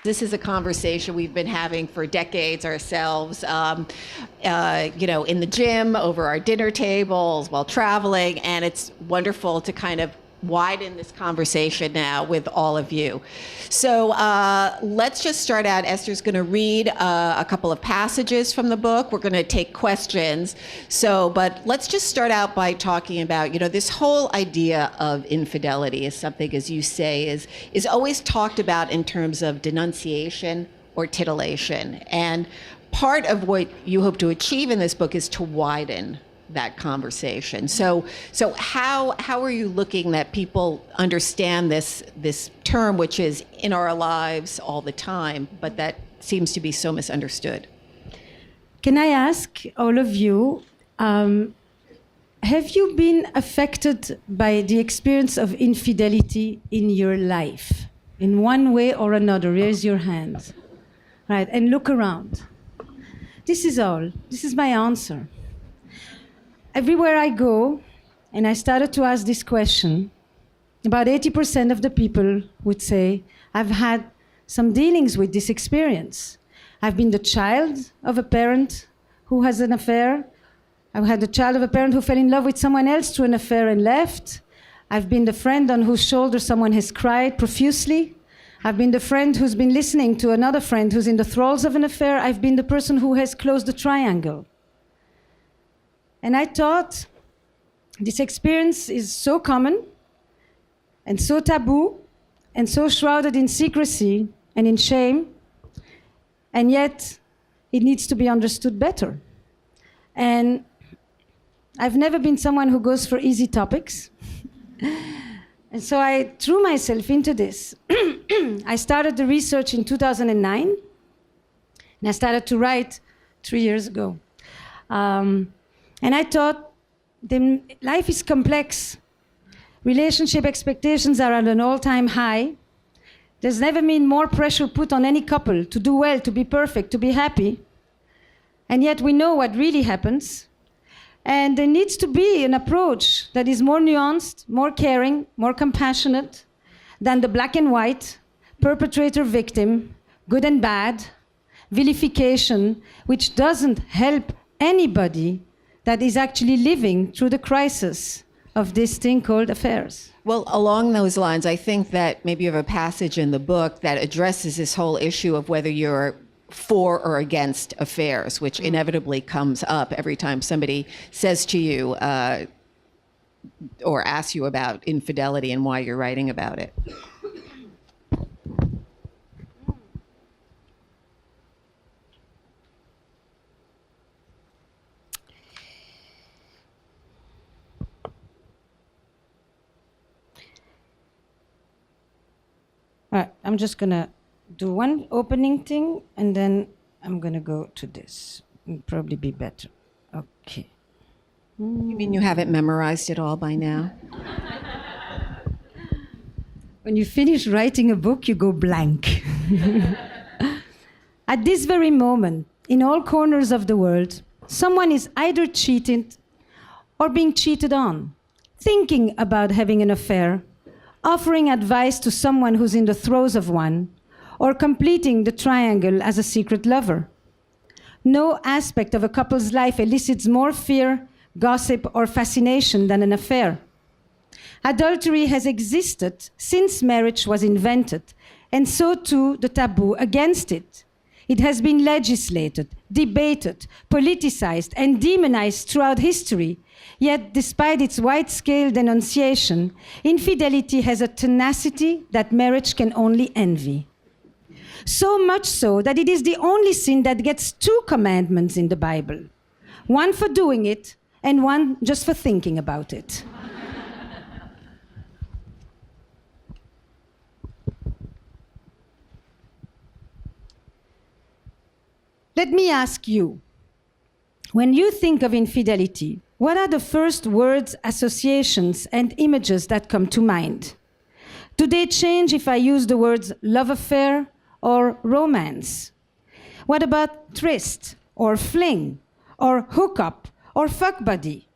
This is a conversation we've been having for decades ourselves, in the gym, over our dinner tables, while traveling, and it's wonderful to kind of widen this conversation now with all of you. So let's just start out. Esther's going to read a couple of passages from the book. We're going to take questions. But let's just start out by talking about, this whole idea of infidelity is something, as you say, is always talked about in terms of denunciation or titillation. And part of what you hope to achieve in this book is to widen that conversation. So how are you looking that people understand this term, which is in our lives all the time, but that seems to be so misunderstood? Can I ask all of you, have you been affected by the experience of infidelity in your life? In one way or another, raise your hand. Right, and look around. This is all. This is my answer. Everywhere I go, and I started to ask this question, about 80% of the people would say, I've had some dealings with this experience. I've been the child of a parent who has an affair. I've had the child of a parent who fell in love with someone else through an affair and left. I've been the friend on whose shoulder someone has cried profusely. I've been the friend who's been listening to another friend who's in the thralls of an affair. I've been the person who has closed the triangle. And I thought this experience is so common and so taboo and so shrouded in secrecy and in shame, and yet it needs to be understood better. And I've never been someone who goes for easy topics. And so I threw myself into this. I started the research in 2009, and I started to write 3 years ago. And I thought, life is complex. Relationship expectations are at an all-time high. There's never been more pressure put on any couple to do well, to be perfect, to be happy. And yet we know what really happens. And there needs to be an approach that is more nuanced, more caring, more compassionate than the black and white, perpetrator-victim, good and bad, vilification, which doesn't help anybody that is actually living through the crisis of this thing called affairs. Well, along those lines, I think that maybe you have a passage in the book that addresses this whole issue of whether you're for or against affairs, which inevitably comes up every time somebody says to you or asks you about infidelity and why you're writing about it. All right, I'm just going to do one opening thing, and then I'm going to go to this. It'll probably be better. Okay. You mean you haven't memorized it all by now? When you finish writing a book, you go blank. At this very moment, in all corners of the world, someone is either cheated or being cheated on, thinking about having an affair, offering advice to someone who's in the throes of one, or completing the triangle as a secret lover. No aspect of a couple's life elicits more fear, gossip, or fascination than an affair. Adultery has existed since marriage was invented, and so too the taboo against it. It has been legislated, debated, politicized, and demonized throughout history. Yet, despite its wide-scale denunciation, infidelity has a tenacity that marriage can only envy. So much so that it is the only sin that gets 2 commandments in the Bible. One for doing it, and one just for thinking about it. Let me ask you, when you think of infidelity, what are the first words, associations, and images that come to mind? Do they change if I use the words love affair or romance? What about tryst, or fling, or hookup, or fuck buddy?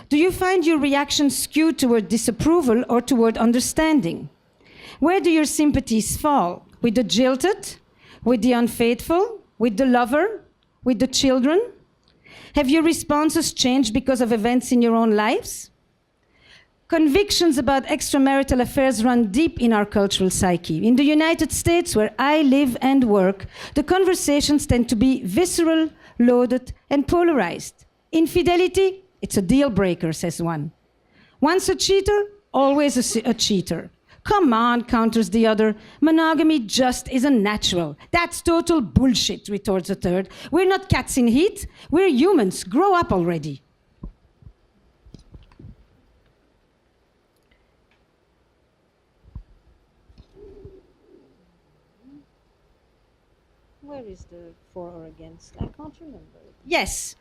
Do you find your reaction skewed toward disapproval or toward understanding? Where do your sympathies fall? With the jilted, With the unfaithful? With the lover? With the children? Have your responses changed because of events in your own lives? Convictions about extramarital affairs run deep in our cultural psyche. In the United States, where I live and work, the conversations tend to be visceral, loaded, and polarized. Infidelity? It's a deal breaker, says one. Once a cheater, always a cheater. Come on, counters the other. Monogamy just isn't natural. That's total bullshit, retorts a third. We're not cats in heat. We're humans. Grow up already. Where is the for or against? I can't remember. Yes.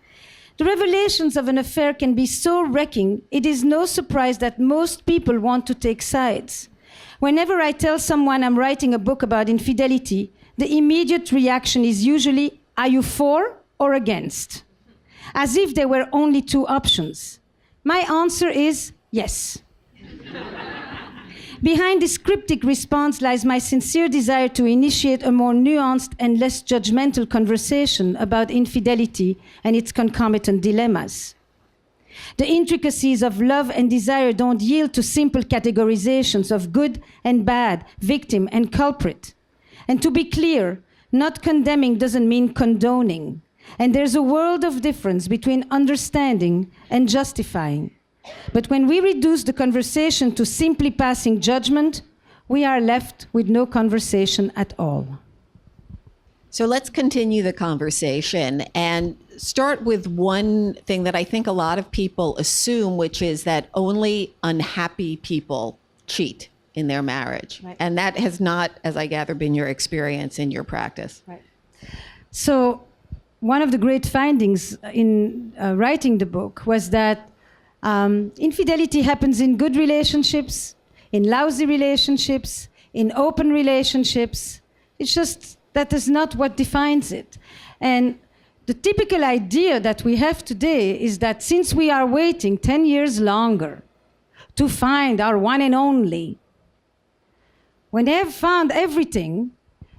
The revelations of an affair can be so wrecking, it is no surprise that most people want to take sides. Whenever I tell someone I'm writing a book about infidelity, the immediate reaction is usually, are you for or against? As if there were only two options. My answer is yes. Behind this cryptic response lies my sincere desire to initiate a more nuanced and less judgmental conversation about infidelity and its concomitant dilemmas. The intricacies of love and desire don't yield to simple categorizations of good and bad, victim and culprit. And to be clear, not condemning doesn't mean condoning. And there's a world of difference between understanding and justifying. But when we reduce the conversation to simply passing judgment, we are left with no conversation at all. So let's continue the conversation and start with one thing that I think a lot of people assume, which is that only unhappy people cheat in their marriage. Right. And that has not, as I gather, been your experience in your practice. Right. So one of the great findings in writing the book was that infidelity happens in good relationships, in lousy relationships, in open relationships. It's just that is not what defines it. And the typical idea that we have today is that since we are waiting 10 years longer to find our one and only, when they have found everything,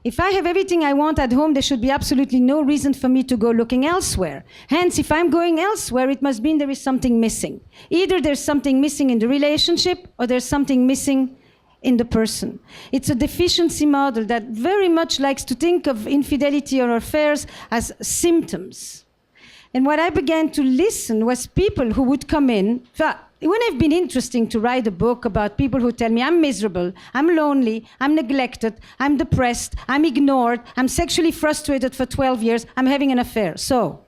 if I have everything I want at home, there should be absolutely no reason for me to go looking elsewhere. Hence, if I'm going elsewhere, it must mean there is something missing. Either there's something missing in the relationship or there's something missing in the person. It's a deficiency model that very much likes to think of infidelity or affairs as symptoms. And what I began to listen was people who would come in. It wouldn't have been interesting to write a book about people who tell me I'm miserable, I'm lonely, I'm neglected, I'm depressed, I'm ignored, I'm sexually frustrated for 12 years, I'm having an affair. So,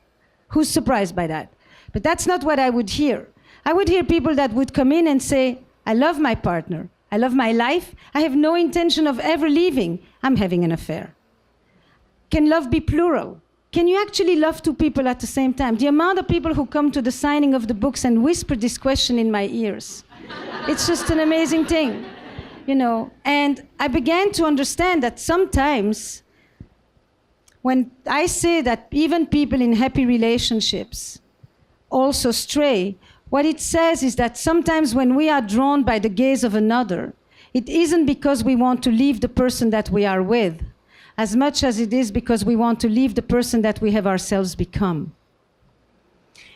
who's surprised by that? But that's not what I would hear. I would hear people that would come in and say, I love my partner, I love my life, I have no intention of ever leaving, I'm having an affair. Can love be plural? Can you actually love two people at the same time? The amount of people who come to the signing of the books and whisper this question in my ears. It's just an amazing thing, you know. And I began to understand that sometimes when I say that even people in happy relationships also stray, what it says is that sometimes when we are drawn by the gaze of another, it isn't because we want to leave the person that we are with, as much as it is because we want to leave the person that we have ourselves become.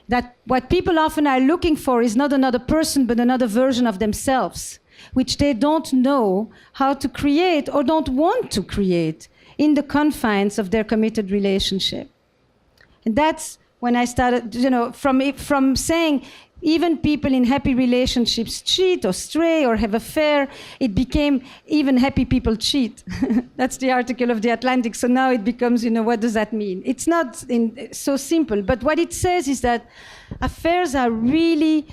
That what people often are looking for is not another person, but another version of themselves, which they don't know how to create or don't want to create in the confines of their committed relationship. And that's when I started, you know, from saying even people in happy relationships cheat or stray or have affair, it became even happy people cheat. That's the article of The Atlantic. So now it becomes, you know, what does that mean? It's not so simple. But what it says is that affairs are really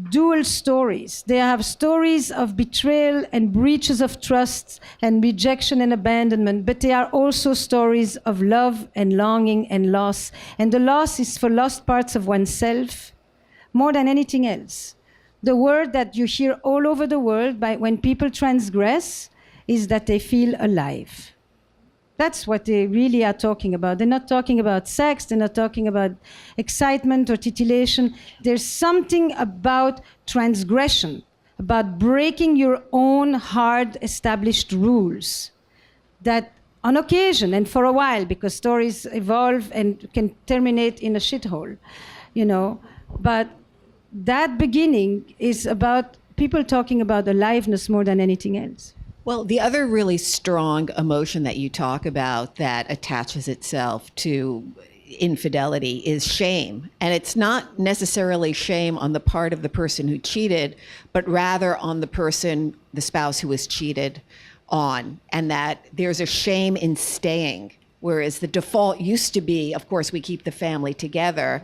dual stories. They have stories of betrayal and breaches of trust and rejection and abandonment, but they are also stories of love and longing and loss. And the loss is for lost parts of oneself, more than anything else. The word that you hear all over the world when people transgress is that they feel alive. That's what they really are talking about. They're not talking about sex, they're not talking about excitement or titillation. There's something about transgression, about breaking your own hard established rules that on occasion and for a while, because stories evolve and can terminate in a shithole, you know. But that beginning is about people talking about aliveness more than anything else. Well, the other really strong emotion that you talk about that attaches itself to infidelity is shame. And it's not necessarily shame on the part of the person who cheated, but rather on the person, the spouse who was cheated on. And that there's a shame in staying, whereas the default used to be, of course, we keep the family together.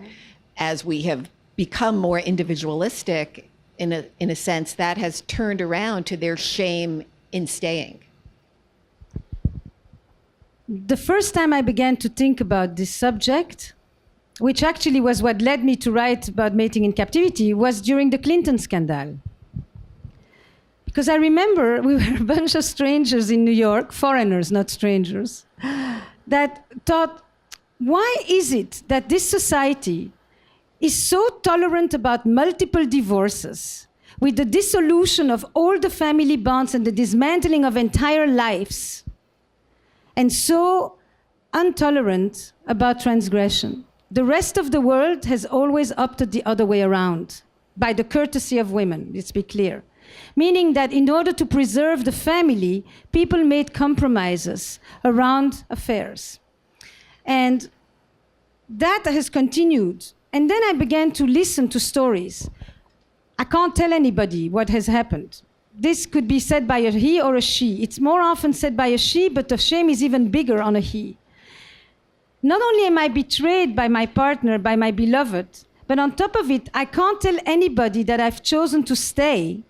As we have become more individualistic, in a sense, that has turned around to their shame in staying. The first time I began to think about this subject, which actually was what led me to write about mating in captivity, was during the Clinton scandal. Because I remember we were a bunch of strangers in New York, foreigners, not strangers, that thought, why is it that this society is so tolerant about multiple divorces, with the dissolution of all the family bonds and the dismantling of entire lives, and so intolerant about transgression? The rest of the world has always opted the other way around, by the courtesy of women, let's be clear. Meaning that in order to preserve the family, people made compromises around affairs. And that has continued. And then I began to listen to stories. I can't tell anybody what has happened. This could be said by a he or a she. It's more often said by a she, but the shame is even bigger on a he. Not only am I betrayed by my partner, by my beloved, but on top of it, I can't tell anybody that I've chosen to stay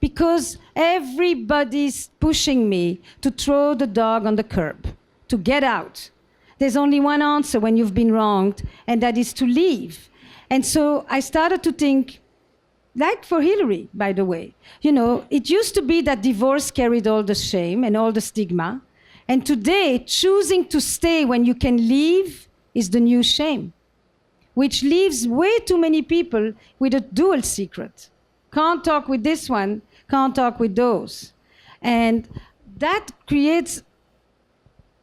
because everybody's pushing me to throw the dog on the curb, to get out. There's only one answer when you've been wronged, and that is to leave. And so I started to think, like for Hillary, by the way, you know, it used to be that divorce carried all the shame and all the stigma. And today, choosing to stay when you can leave is the new shame, which leaves way too many people with a dual secret. Can't talk with this one, can't talk with those. And that creates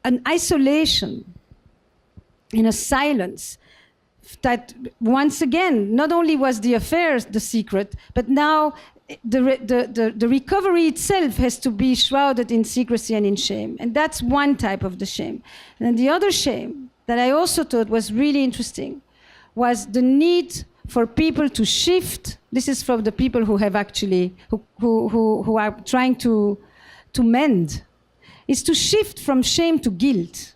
an isolation in a silence that, once again, not only was the affair the secret, but now the recovery itself has to be shrouded in secrecy and in shame. And that's one type of the shame. And the other shame that I also thought was really interesting was the need for people to shift. This is from the people who have actually, who are trying to mend, is to shift from shame to guilt.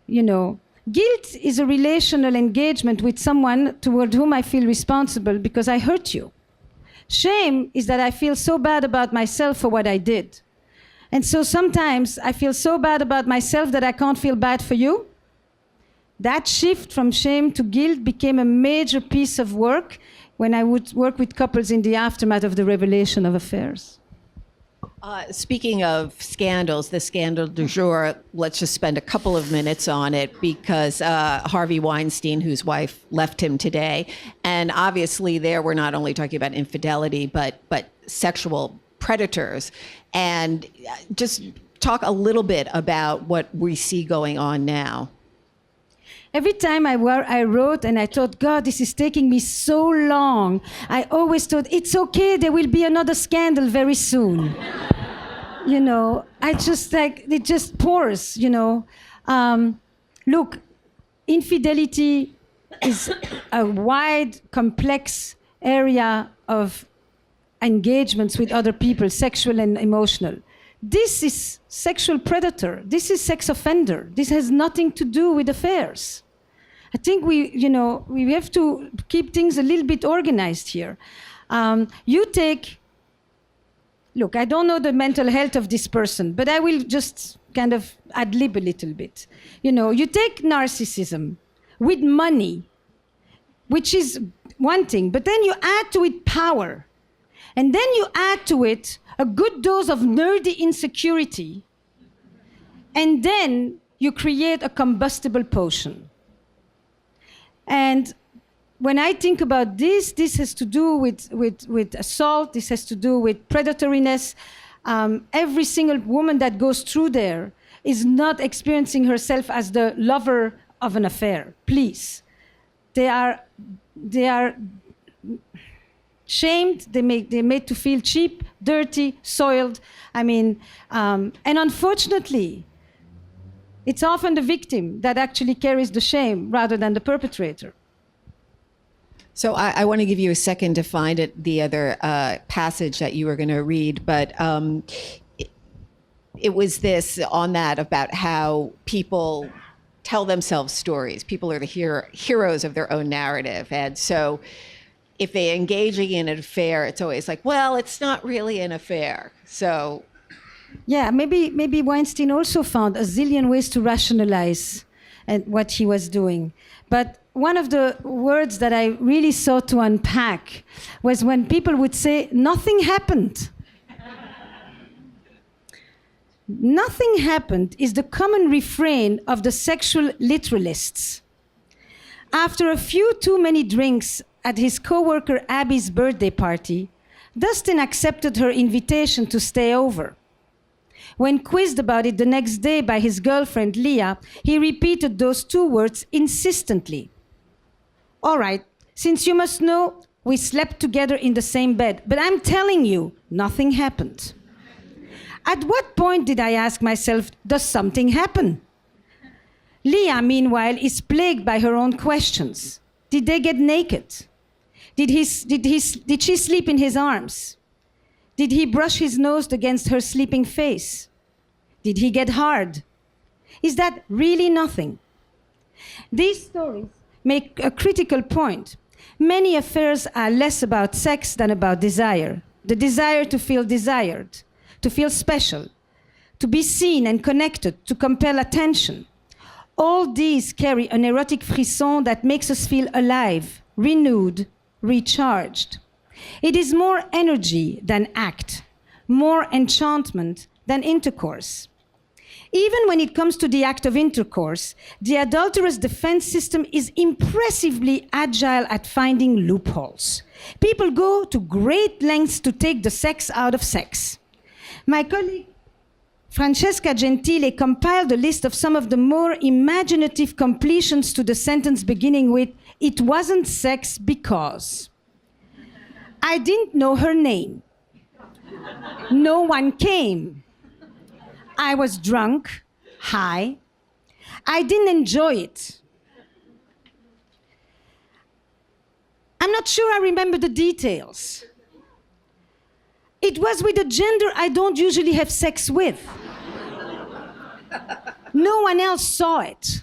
You know, guilt is a relational engagement with someone toward whom I feel responsible because I hurt you. Shame is that I feel so bad about myself for what I did. And so sometimes I feel so bad about myself that I can't feel bad for you. That shift from shame to guilt became a major piece of work when I would work with couples in the aftermath of the revelation of affairs. Speaking of scandals, the scandal du jour, let's just spend a couple of minutes on it because Harvey Weinstein, whose wife left him today, and obviously there we're not only talking about infidelity, but sexual predators. And just talk a little bit about what we see going on now. Every time I wrote and I thought, God, this is taking me so long, I always thought, it's okay, there will be another scandal very soon. You know, I just like, it just pours, you know. Look, infidelity is a wide, complex area of engagements with other people, sexual and emotional. This is sexual predator. This is sex offender. This has nothing to do with affairs. I think we have to keep things a little bit organized here. Look, I don't know the mental health of this person, but I will just kind of ad-lib a little bit. You know, you take narcissism with money, which is one thing, but then you add to it power. And then you add to it a good dose of nerdy insecurity. And then you create a combustible potion. And when I think about this has to do with assault, this has to do with predatoriness. Every single woman that goes through there is not experiencing herself as the lover of an affair. Please. They are shamed, they're made to feel cheap, dirty, soiled. I mean, and unfortunately, it's often the victim that actually carries the shame rather than the perpetrator. So I want to give you a second to find the other passage that you were going to read, but it was this on that about how people tell themselves stories. People are the heroes of their own narrative. And so if they're engaging in an affair, it's always like, well, it's not really an affair. So yeah, maybe Weinstein also found a zillion ways to rationalize what he was doing. But one of the words that I really sought to unpack was when people would say, nothing happened. Nothing happened is the common refrain of the sexual literalists. After a few too many drinks at his coworker Abby's birthday party, Dustin accepted her invitation to stay over. When quizzed about it the next day by his girlfriend Leah, he repeated those two words insistently. All right, since you must know, we slept together in the same bed, but I'm telling you, nothing happened. At what point did I ask myself, does something happen? Leah, meanwhile, is plagued by her own questions. Did they get naked? Did she sleep in his arms? Did he brush his nose against her sleeping face? Did he get hard? Is that really nothing? These stories make a critical point. Many affairs are less about sex than about desire. The desire to feel desired, to feel special, to be seen and connected, to compel attention. All these carry an erotic frisson that makes us feel alive, renewed, recharged. It is more energy than act, more enchantment than intercourse. Even when it comes to the act of intercourse, the adulterous defense system is impressively agile at finding loopholes. People go to great lengths to take the sex out of sex. My colleague Francesca Gentile compiled a list of some of the more imaginative completions to the sentence beginning with, "It wasn't sex because I didn't know her name. No one came. I was drunk, high. I didn't enjoy it. I'm not sure I remember the details. It was with a gender I don't usually have sex with. No one else saw it.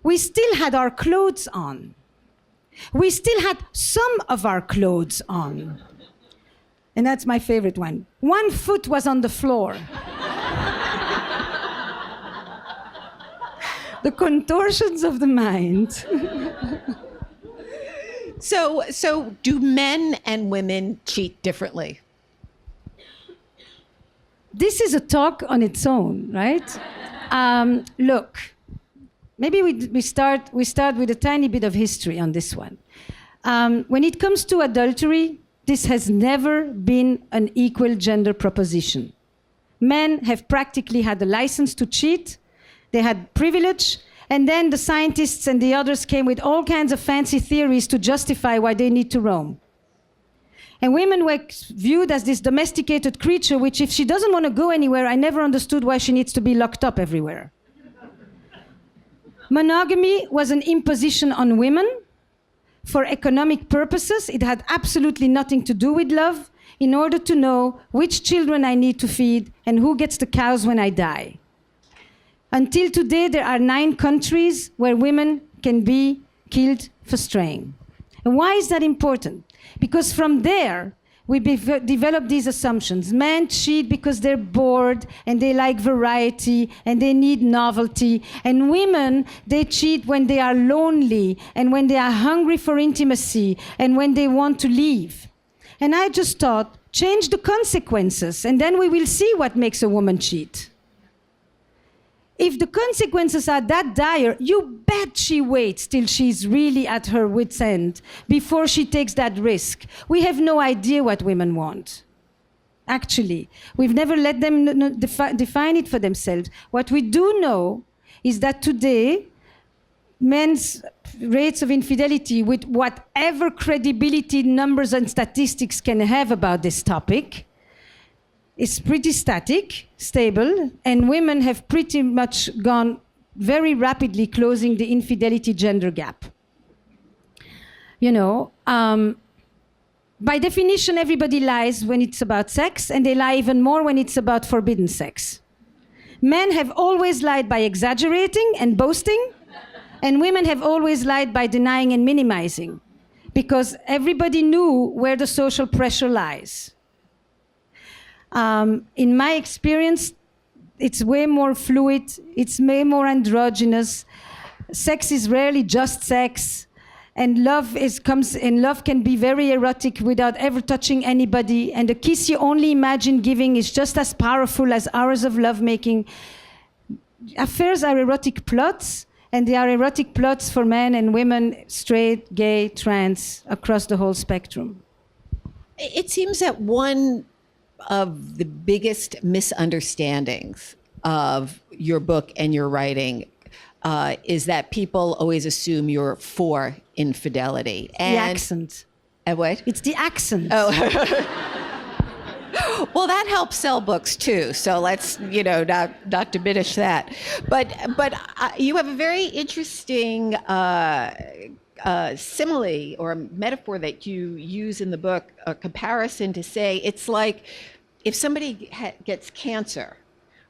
We still had our clothes on. We still had some of our clothes on." And that's my favorite one. "One foot was on the floor." The contortions of the mind. So do men and women cheat differently? This is a talk on its own, right? Look, maybe we start with a tiny bit of history on this one. When it comes to adultery, this has never been an equal gender proposition. Men have practically had the license to cheat. They had privilege. And then the scientists and the others came with all kinds of fancy theories to justify why they need to roam. And women were viewed as this domesticated creature, which if she doesn't want to go anywhere, I never understood why she needs to be locked up everywhere. Monogamy was an imposition on women for economic purposes. It had absolutely nothing to do with love, in order to know which children I need to feed and who gets the cows when I die. Until today, there are 9 countries where women can be killed for straying. And why is that important? Because from there, we develop these assumptions. Men cheat because they're bored and they like variety and they need novelty. And women, they cheat when they are lonely and when they are hungry for intimacy and when they want to leave. And I just thought, change the consequences and then we will see what makes a woman cheat. If the consequences are that dire, you bet she waits till she's really at her wit's end before she takes that risk. We have no idea what women want. actually. We've never let them define it for themselves. What we do know is that today, men's rates of infidelity, with whatever credibility numbers and statistics can have about this topic, is pretty static, stable, and women have pretty much gone very rapidly closing the infidelity gender gap. You know, by definition, everybody lies when it's about sex, and they lie even more when it's about forbidden sex. Men have always lied by exaggerating and boasting, and women have always lied by denying and minimizing, because everybody knew where the social pressure lies. In my experience, it's way more fluid, it's way more androgynous. Sex is rarely just sex, and love can be very erotic without ever touching anybody, and the kiss you only imagine giving is just as powerful as hours of lovemaking. Affairs are erotic plots, and they are erotic plots for men and women, straight, gay, trans, across the whole spectrum. It seems that one of the biggest misunderstandings of your book and your writing is that people always assume you're for infidelity. And the accent. What? It's the accent. Oh. Well, that helps sell books too. So let's, not diminish that. But you have a very interesting simile or metaphor that you use in the book, a comparison to say it's like if somebody gets cancer,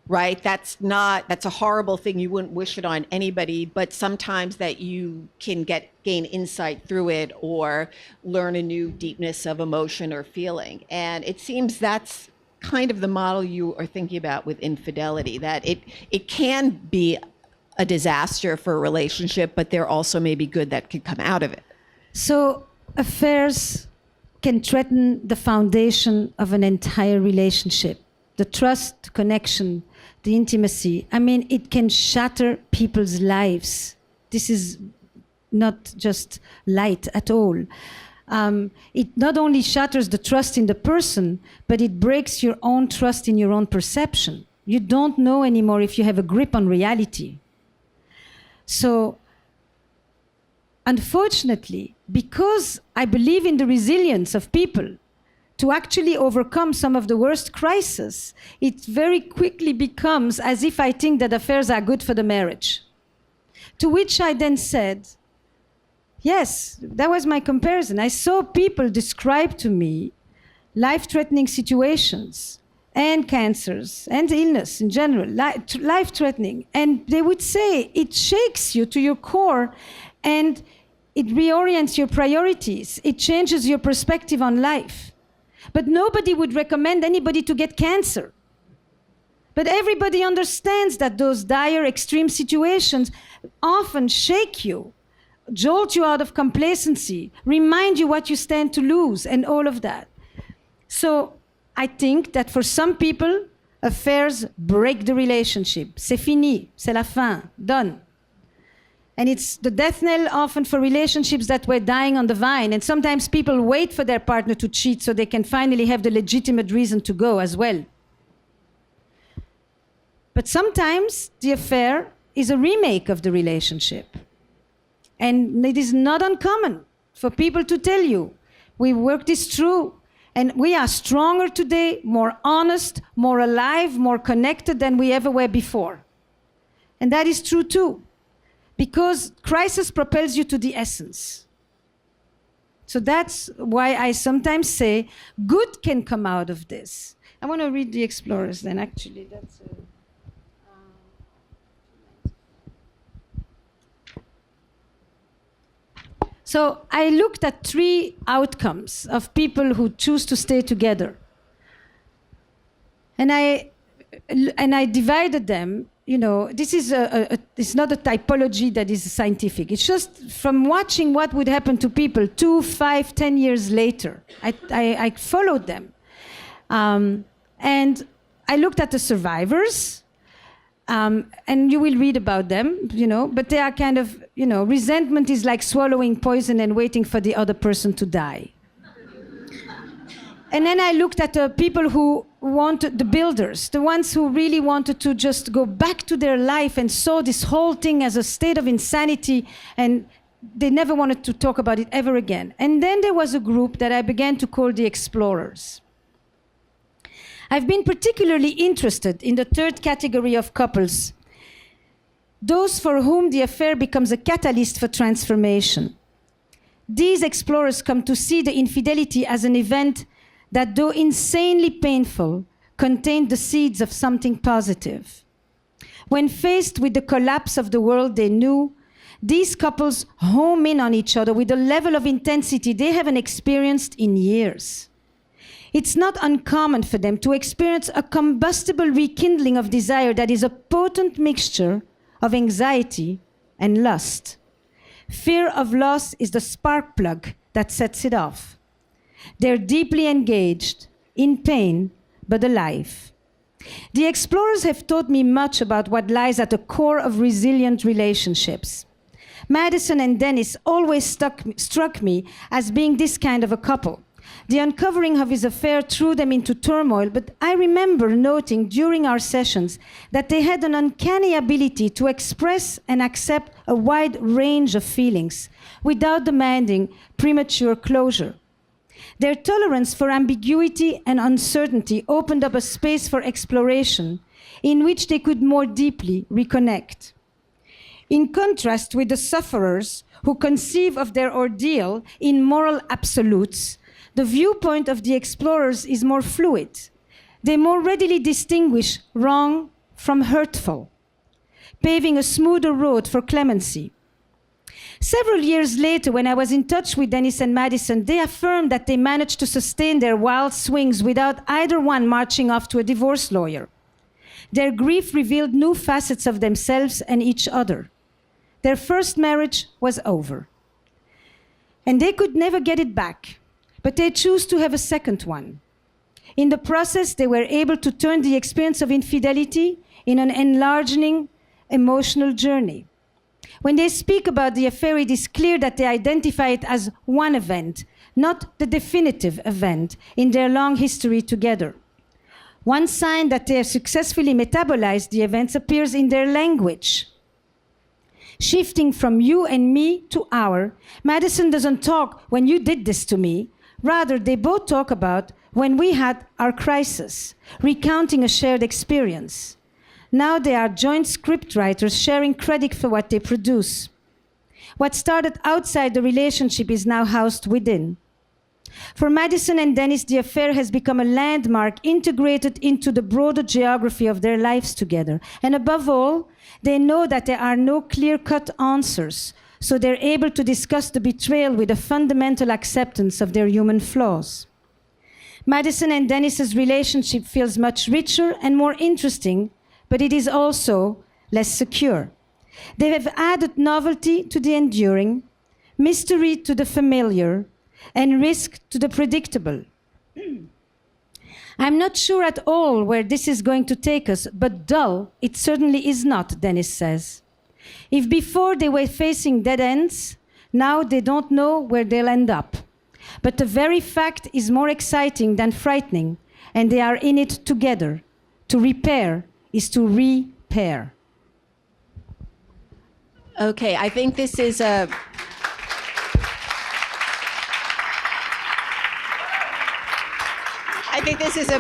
right? That's a horrible thing. You wouldn't wish it on anybody, but sometimes that you can gain insight through it or learn a new deepness of emotion or feeling. And it seems that's kind of the model you are thinking about with infidelity, that it can be a disaster for a relationship, but there also may be good that could come out of it. So affairs can threaten the foundation of an entire relationship. The trust, the connection, the intimacy. I mean, it can shatter people's lives. This is not just light at all. It not only shatters the trust in the person, but it breaks your own trust in your own perception. You don't know anymore if you have a grip on reality. So, unfortunately, because I believe in the resilience of people to actually overcome some of the worst crises, it very quickly becomes as if I think that affairs are good for the marriage. To which I then said, yes, that was my comparison. I saw people describe to me life-threatening situations and cancers and illness in general, life-threatening. And they would say it shakes you to your core and it reorients your priorities. It changes your perspective on life. But nobody would recommend anybody to get cancer. But everybody understands that those dire, extreme situations often shake you, jolt you out of complacency, remind you what you stand to lose, and all of that. So I think that for some people, affairs break the relationship. C'est fini, c'est la fin, done. And it's the death knell often for relationships that were dying on the vine. And sometimes people wait for their partner to cheat so they can finally have the legitimate reason to go as well. But sometimes the affair is a remake of the relationship. And it is not uncommon for people to tell you, we worked this through, and we are stronger today, more honest, more alive, more connected than we ever were before. And that is true too, because crisis propels you to the essence. So that's why I sometimes say good can come out of this. I want to read the Explorers then, actually. That's So I looked at 3 outcomes of people who choose to stay together. And I divided them, this is it's not a typology that is scientific. It's just from watching what would happen to people 2, 5, 10 years later. I followed them. And I looked at the survivors, and you will read about them, but they are kind of, resentment is like swallowing poison and waiting for the other person to die. And then I looked at the people who wanted, the builders, the ones who really wanted to just go back to their life and saw this whole thing as a state of insanity, and they never wanted to talk about it ever again. And then there was a group that I began to call the explorers. I've been particularly interested in the third category of couples, those for whom the affair becomes a catalyst for transformation. These explorers come to see the infidelity as an event that, though insanely painful, contained the seeds of something positive. When faced with the collapse of the world they knew, these couples home in on each other with a level of intensity they haven't experienced in years. It's not uncommon for them to experience a combustible rekindling of desire that is a potent mixture of anxiety and lust. Fear of loss is the spark plug that sets it off. They're deeply engaged, in pain, but alive. The explorers have taught me much about what lies at the core of resilient relationships. Madison and Dennis always struck me as being this kind of a couple. The uncovering of his affair threw them into turmoil, but I remember noting during our sessions that they had an uncanny ability to express and accept a wide range of feelings without demanding premature closure. Their tolerance for ambiguity and uncertainty opened up a space for exploration in which they could more deeply reconnect. In contrast with the sufferers who conceive of their ordeal in moral absolutes, the viewpoint of the explorers is more fluid. They more readily distinguish wrong from hurtful, paving a smoother road for clemency. Several years later, when I was in touch with Dennis and Madison, they affirmed that they managed to sustain their wild swings without either one marching off to a divorce lawyer. Their grief revealed new facets of themselves and each other. Their first marriage was over, and they could never get it back, but they chose to have a second one. In the process, they were able to turn the experience of infidelity in an enlarging emotional journey. When they speak about the affair, it is clear that they identify it as one event, not the definitive event in their long history together. One sign that they have successfully metabolized the events appears in their language. Shifting from you and me to our, Madison doesn't talk when you did this to me. Rather, they both talk about when we had our crisis, recounting a shared experience. Now they are joint scriptwriters sharing credit for what they produce. What started outside the relationship is now housed within. For Madison and Dennis, the affair has become a landmark integrated into the broader geography of their lives together. And above all, they know that there are no clear-cut answers, so they're able to discuss the betrayal with a fundamental acceptance of their human flaws. Madison and Dennis's relationship feels much richer and more interesting, but it is also less secure. They have added novelty to the enduring, mystery to the familiar, and risk to the predictable. I'm not sure at all where this is going to take us, but dull it certainly is not, Dennis says. If before they were facing dead ends, now they don't know where they'll end up. But the very fact is more exciting than frightening, and they are in it together. To repair is to repair. Okay, I think this is a... I think this is a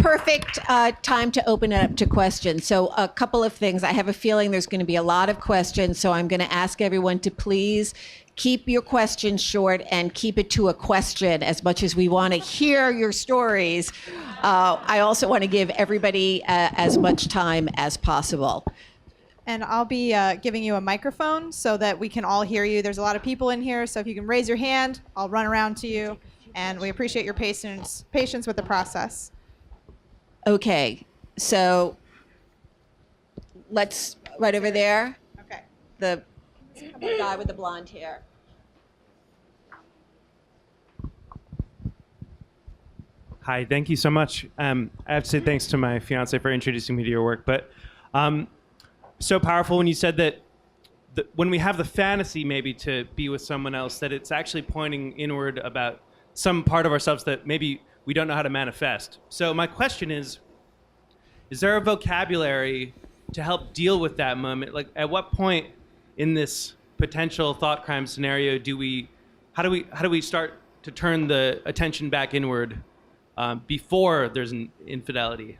perfect time to open it up to questions. So a couple of things. I have a feeling there's going to be a lot of questions, so I'm going to ask everyone to please keep your questions short and keep it to a question as much as we want to hear your stories. I also want to give everybody as much time as possible. And I'll be giving you a microphone so that we can all hear you. There's a lot of people in here, so if you can raise your hand, I'll run around to you. And we appreciate your patience with the process. Okay, so let's right over there. Okay. The guy with the blonde hair. Hi, thank you so much. I have to say thanks to my fiance for introducing me to your work. But so powerful when you said that when we have the fantasy maybe to be with someone else, that it's actually pointing inward about some part of ourselves that maybe we don't know how to manifest. So my question is there a vocabulary to help deal with that moment? Like, at what point in this potential thought crime scenario how do we start to turn the attention back inward before there's an infidelity?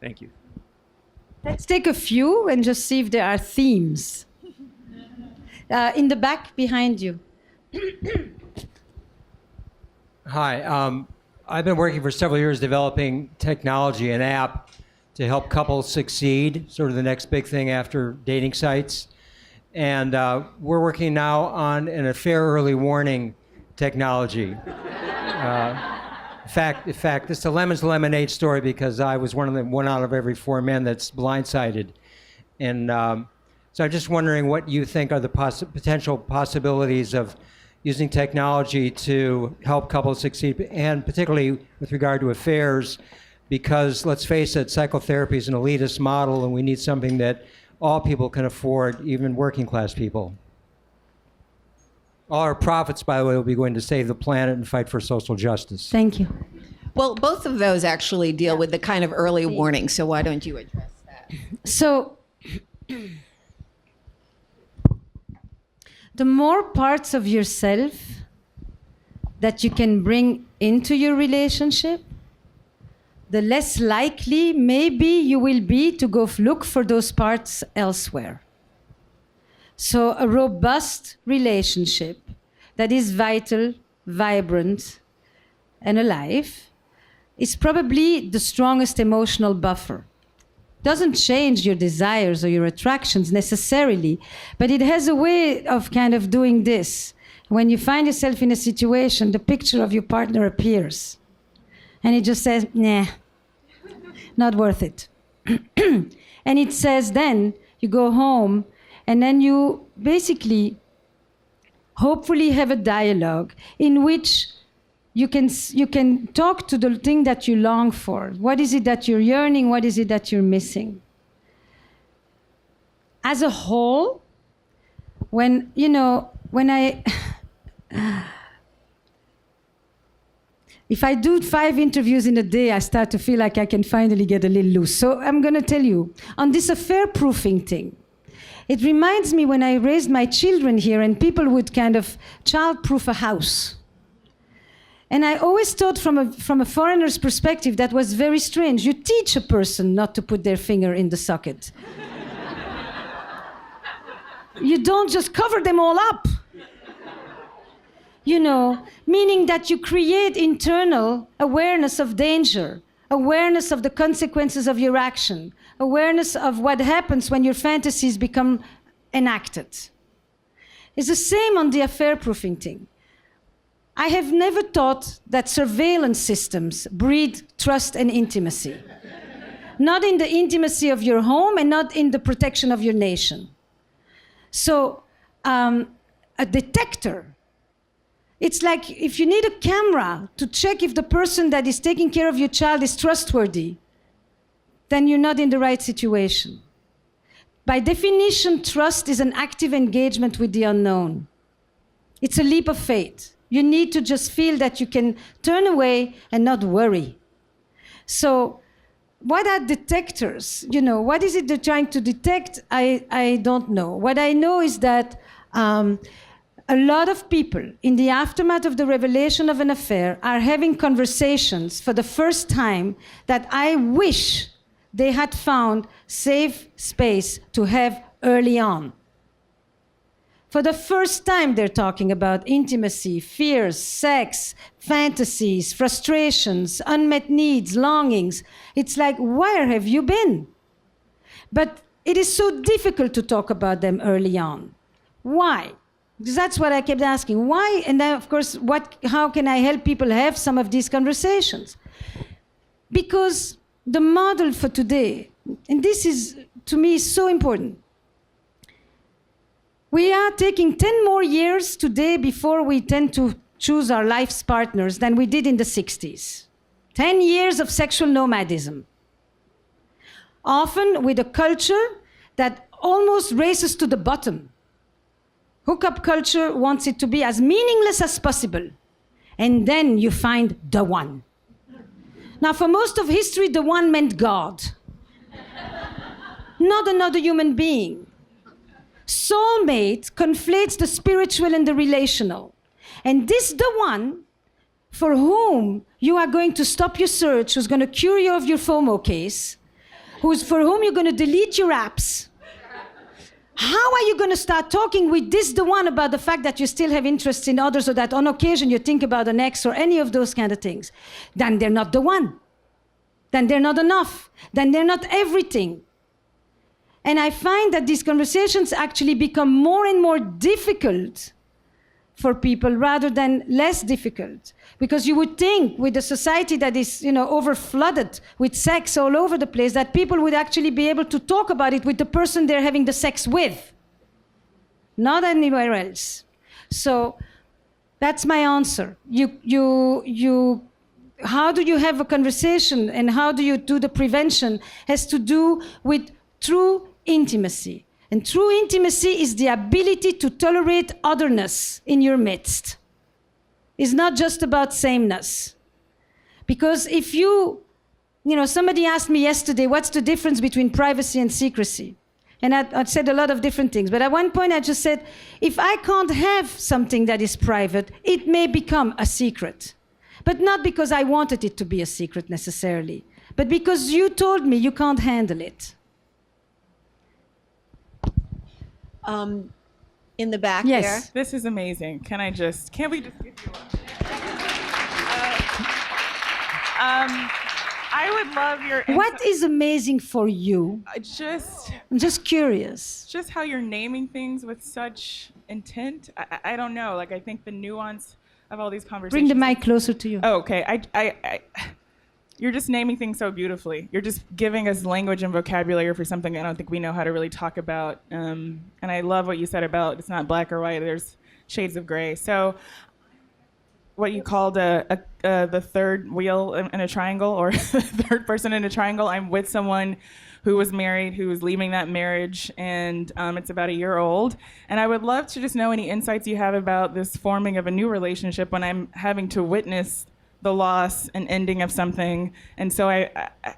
Thank you. Let's take a few and just see if there are themes. In the back behind you. Hi, I've been working for several years developing technology, an app to help couples succeed, sort of the next big thing after dating sites. And we're working now on an affair early warning technology. In fact, it's a lemons lemonade story because I was one out of every 4 men that's blindsided. And so I'm just wondering what you think are the potential possibilities of using technology to help couples succeed, and particularly with regard to affairs, because let's face it, psychotherapy is an elitist model and we need something that all people can afford, even working class people. All our profits, by the way, will be going to save the planet and fight for social justice. Thank you. Well, both of those actually deal with the kind of early warning. So why don't you address that? So, the more parts of yourself that you can bring into your relationship, the less likely maybe you will be to go look for those parts elsewhere. So a robust relationship that is vital, vibrant, and alive is probably the strongest emotional buffer. Doesn't change your desires or your attractions necessarily, but it has a way of kind of doing this. When you find yourself in a situation, the picture of your partner appears. And it just says, nah, not worth it. And it says then, you go home, and then you basically, hopefully have a dialogue in which you can talk to the thing that you long for. What is it that you're yearning? What is it that you're missing? As a whole, when I, if I do 5 interviews in a day, I start to feel like I can finally get a little loose. So I'm going to tell you, on this affair proofing thing, it reminds me when I raised my children here and people would kind of child-proof a house. And I always thought from a foreigner's perspective that was very strange. You teach a person not to put their finger in the socket. You don't just cover them all up. Meaning that you create internal awareness of danger, awareness of the consequences of your action, awareness of what happens when your fantasies become enacted. It's the same on the affair proofing thing. I have never thought that surveillance systems breed trust and intimacy. Not in the intimacy of your home and not in the protection of your nation. So, a detector, it's like if you need a camera to check if the person that is taking care of your child is trustworthy, then you're not in the right situation. By definition, trust is an active engagement with the unknown. It's a leap of faith. You need to just feel that you can turn away and not worry. So what are detectors? What is it they're trying to detect? I don't know. What I know is that a lot of people in the aftermath of the revelation of an affair are having conversations for the first time that I wish they had found safe space to have early on. For the first time, they're talking about intimacy, fears, sex, fantasies, frustrations, unmet needs, longings. It's like, where have you been? But it is so difficult to talk about them early on. Why? Because that's what I kept asking. Why? And then, of course, how can I help people have some of these conversations? Because the model for today, and this is, to me, so important. We are taking 10 more years today before we tend to choose our life's partners than we did in the 60s. 10 years of sexual nomadism. Often with a culture that almost races to the bottom. Hookup culture wants it to be as meaningless as possible. And then you find the one. Now, for most of history, the one meant God, not another human being. Soulmate conflates the spiritual and the relational. And this the one for whom you are going to stop your search, who's going to cure you of your FOMO case, for whom you're going to delete your apps. How are you going to start talking with this the one about the fact that you still have interests in others, or that on occasion you think about an ex or any of those kind of things? Then they're not the one. Then they're not enough. Then they're not everything. And I find that these conversations actually become more and more difficult for people rather than less difficult. Because you would think with a society that is, over-flooded with sex all over the place, that people would actually be able to talk about it with the person they're having the sex with, not anywhere else. So that's my answer. How do you have a conversation and how do you do the prevention has to do with true intimacy. And true intimacy is the ability to tolerate otherness in your midst. It's not just about sameness. Because if somebody asked me yesterday, what's the difference between privacy and secrecy? And I said a lot of different things. But at one point I just said, if I can't have something that is private, it may become a secret. But not because I wanted it to be a secret necessarily, but because you told me you can't handle it. In the back Yes. there. This is amazing. Can't we just give you I would love your What is amazing for you? I'm just curious. just how you're naming things with such intent. I don't know. I think the nuance of all these conversations. Bring the mic closer to you. Oh, okay. You're just naming things so beautifully. You're just giving us language and vocabulary for something I don't think we know how to really talk about. And I love what you said about it's not black or white. There's shades of gray. So what you called the third wheel in a triangle, or the third person in a triangle. I'm with someone who was married, who was leaving that marriage, and it's about a year old. And I would love to just know any insights you have about this forming of a new relationship when I'm having to witness the loss and ending of something. And so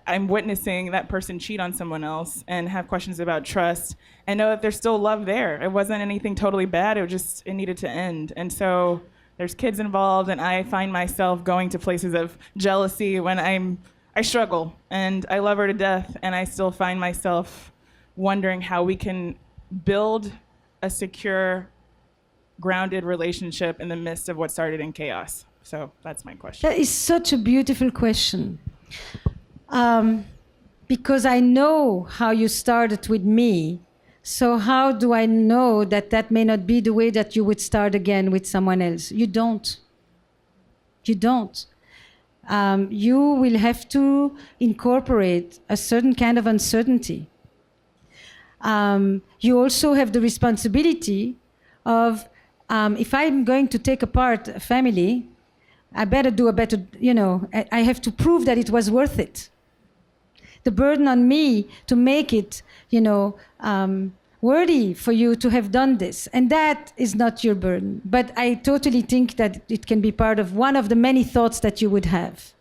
I'm witnessing that person cheat on someone else and have questions about trust and know that there's still love there. It wasn't anything totally bad. It needed to end. And so there's kids involved, and I find myself going to places of jealousy when I struggle, and I love her to death, and I still find myself wondering how we can build a secure, grounded relationship in the midst of what started in chaos. So that's my question. That is such a beautiful question. Because I know how you started with me, so how do I know that that may not be the way that you would start again with someone else? You don't. You don't. You will have to incorporate a certain kind of uncertainty. You also have the responsibility of, if I'm going to take apart a family, I better do a better, I have to prove that it was worth it. The burden on me to make it, worthy for you to have done this. And that is not your burden. But I totally think that it can be part of one of the many thoughts that you would have.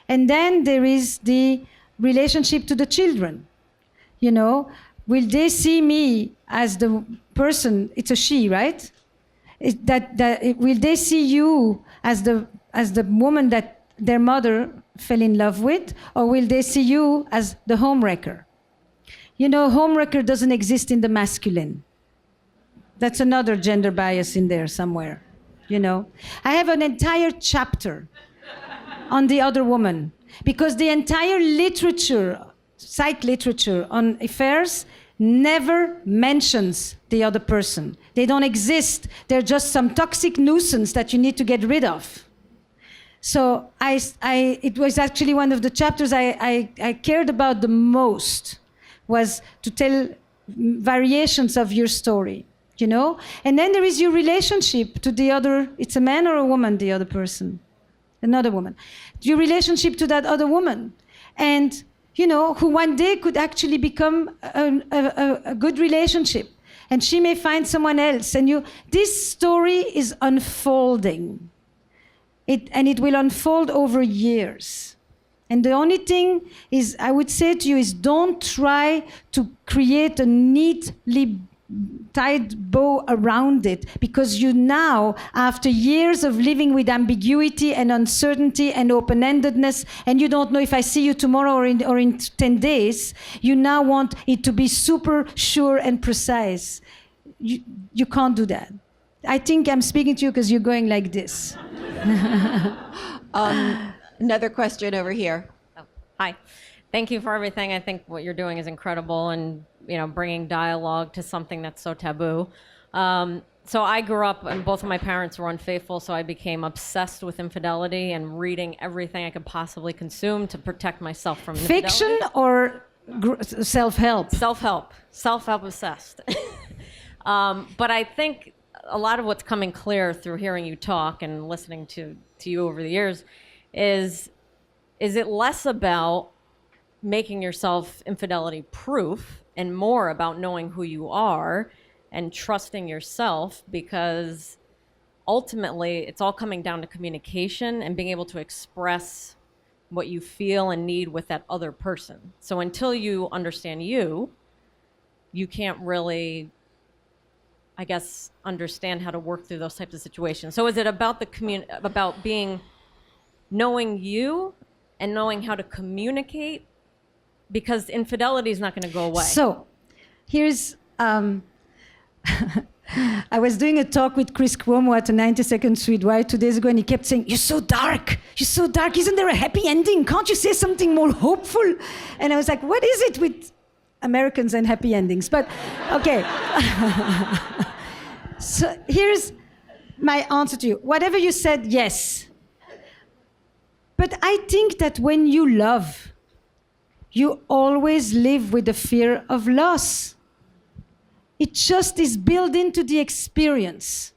And then there is the relationship to the children. Will they see me as the person, it's a she, right? Will they see you as the woman that their mother fell in love with, or will they see you as the homewrecker? Homewrecker doesn't exist in the masculine. That's another gender bias in there somewhere, I have an entire chapter on the other woman, because the entire literature, psych literature on affairs never mentions the other person. They don't exist. They're just some toxic nuisance that you need to get rid of. So it was actually one of the chapters I cared about the most, was to tell variations of your story, And then there is your relationship to the other. It's a man or a woman, the other person, another woman. Your relationship to that other woman. And, who one day could actually become a good relationship. And she may find someone else. And this story is unfolding. It will unfold over years. And the only thing is, I would say to you, is don't try to create a neatly tied bow around it, because you now, after years of living with ambiguity and uncertainty and open-endedness, and you don't know if I see you tomorrow or in 10 days, you now want it to be super sure and precise. You can't do that. I think I'm speaking to you because you're going like this. Another question over here. Oh, hi. Thank you for everything. I think what you're doing is incredible, and bringing dialogue to something that's so taboo. So I grew up, and both of my parents were unfaithful, so I became obsessed with infidelity and reading everything I could possibly consume to protect myself from infidelity. Fiction or self-help? Self-help obsessed. But I think a lot of what's coming clear through hearing you talk and listening to you over the years is it less about making yourself infidelity proof and more about knowing who you are and trusting yourself, because ultimately it's all coming down to communication and being able to express what you feel and need with that other person. So until you understand you can't really, I guess, understand how to work through those types of situations. So is it about about knowing you and knowing how to communicate? Because infidelity is not going to go away. So, here's, I was doing a talk with Chris Cuomo at the 92nd Street Y 2 days ago, and he kept saying, you're so dark, isn't there a happy ending? Can't you say something more hopeful? And I was like, what is it with Americans and happy endings? But, okay. So here's my answer to you. Whatever you said, yes. But I think that when you love, you always live with the fear of loss. It just is built into the experience.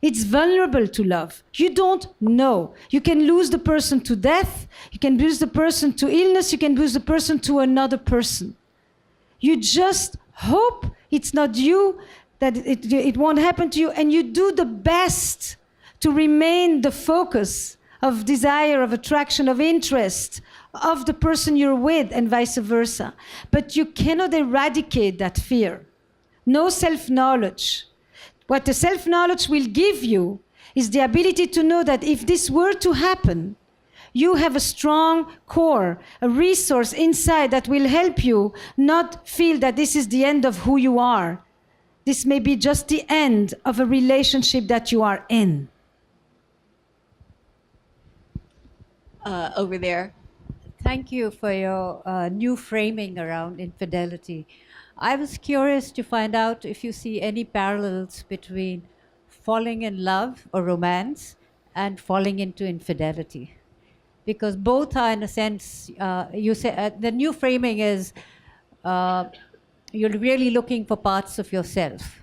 It's vulnerable to love. You don't know. You can lose the person to death, you can lose the person to illness, you can lose the person to another person. You just hope it's not you, that it won't happen to you, and you do the best to remain the focus of desire, of attraction, of interest, of the person you're with, and vice versa. But you cannot eradicate that fear. No self-knowledge. What the self-knowledge will give you is the ability to know that if this were to happen, you have a strong core, a resource inside that will help you not feel that this is the end of who you are. This may be just the end of a relationship that you are in. Over there. Thank you for your new framing around infidelity. I was curious to find out if you see any parallels between falling in love or romance and falling into infidelity. Because both are, in a sense, you say the new framing is you're really looking for parts of yourself.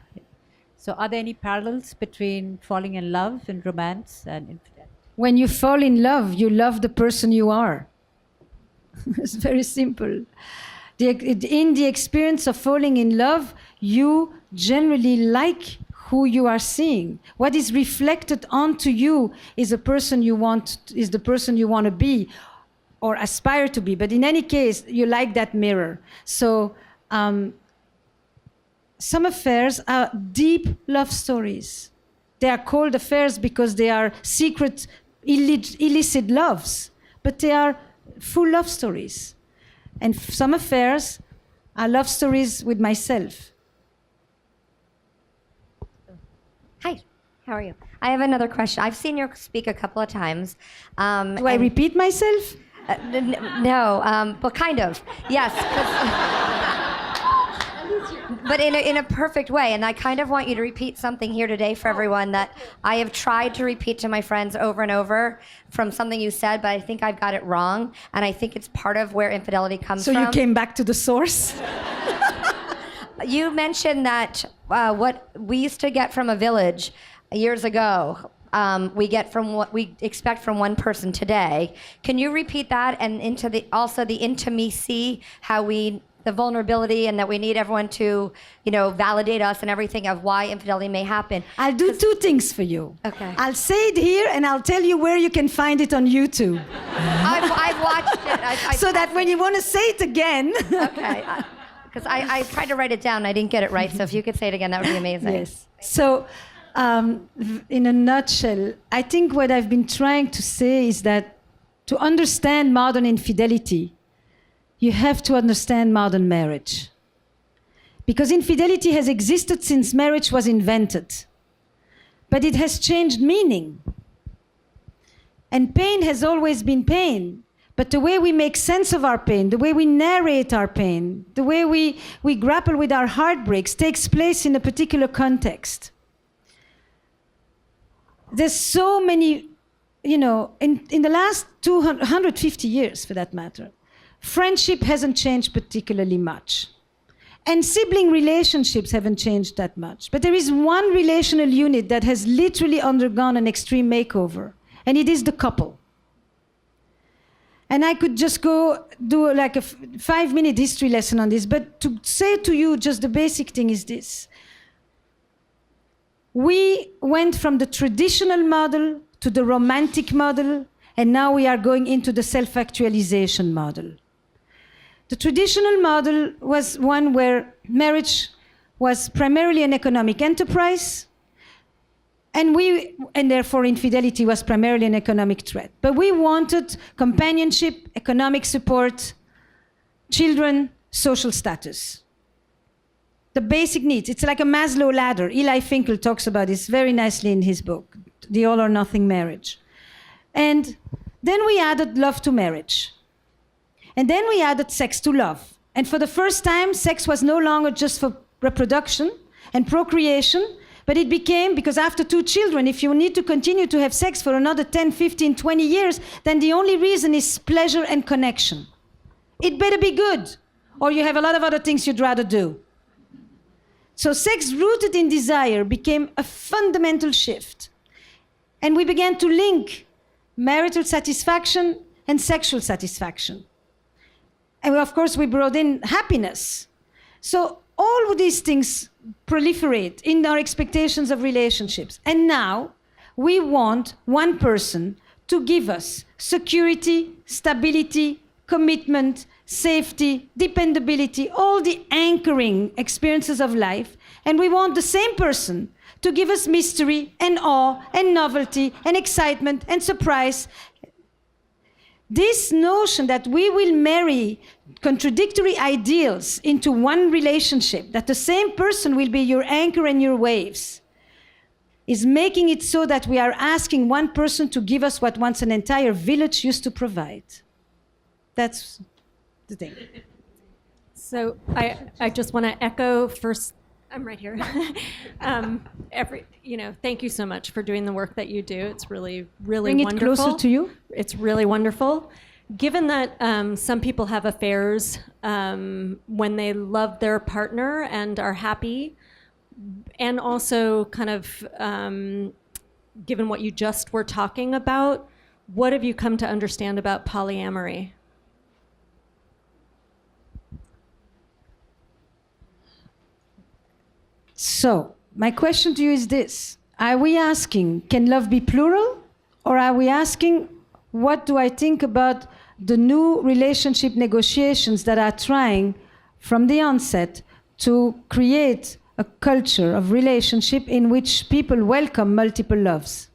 So are there any parallels between falling in love and romance and infidelity? When you fall in love, you love the person you are. It's very simple. In the experience of falling in love, you generally like who you are seeing. What is reflected onto you is the person you want to be or aspire to be. But in any case, you like that mirror. So some affairs are deep love stories. They are called affairs because they are secret, illicit loves, but they are full love stories. And some affairs are love stories with myself. Hi, how are you? I have another question. I've seen you speak a couple of times. Do I repeat myself? No, but kind of. Yes. But in a perfect way. And I kind of want you to repeat something here today for everyone that I have tried to repeat to my friends over and over from something you said, but I think I've got it wrong. And I think it's part of where infidelity comes from. So you came back to the source? You mentioned that what we used to get from a village years ago, we get from what we expect from one person today. Can you repeat that, and also the intimacy, how we the vulnerability and that we need everyone to, validate us and everything of why infidelity may happen. I'll do two things for you. Okay. I'll say it here and I'll tell you where you can find it on YouTube. I've watched it. So that when you want to say it again. Okay. Because I tried to write it down. I didn't get it right. So if you could say it again, that would be amazing. Yes. So, in a nutshell, I think what I've been trying to say is that to understand modern infidelity, you have to understand modern marriage. Because infidelity has existed since marriage was invented. But it has changed meaning. And pain has always been pain. But the way we make sense of our pain, the way we narrate our pain, the way we grapple with our heartbreaks takes place in a particular context. There's so many, in the last 150 years, for that matter, friendship hasn't changed particularly much. And sibling relationships haven't changed that much. But there is one relational unit that has literally undergone an extreme makeover, and it is the couple. And I could just go do like a 5-minute history lesson on this, but to say to you just the basic thing is this. We went from the traditional model to the romantic model, and now we are going into the self-actualization model. The traditional model was one where marriage was primarily an economic enterprise, and therefore infidelity was primarily an economic threat. But we wanted companionship, economic support, children, social status. The basic needs. It's like a Maslow ladder. Eli Finkel talks about this very nicely in his book, The All or Nothing Marriage. And then we added love to marriage. And then we added sex to love. And for the first time, sex was no longer just for reproduction and procreation, but it became, because after 2 children, if you need to continue to have sex for another 10, 15, 20 years, then the only reason is pleasure and connection. It better be good, or you have a lot of other things you'd rather do. So sex rooted in desire became a fundamental shift. And we began to link marital satisfaction and sexual satisfaction. And of course, we brought in happiness. So all of these things proliferate in our expectations of relationships. And now we want one person to give us security, stability, commitment, safety, dependability, all the anchoring experiences of life. And we want the same person to give us mystery and awe and novelty and excitement and surprise. This notion that we will marry contradictory ideals into one relationship, that the same person will be your anchor and your waves, is making it so that we are asking one person to give us what once an entire village used to provide. That's the thing. So I just want to echo first. I'm right here. Thank you so much for doing the work that you do. It's really, really Bring wonderful. it closer to you. It's really wonderful. Given that some people have affairs when they love their partner and are happy, and also kind of given what you just were talking about, what have you come to understand about polyamory? So, my question to you is this. Are we asking, can love be plural? Or are we asking, what do I think about the new relationship negotiations that are trying, from the onset, to create a culture of relationship in which people welcome multiple loves?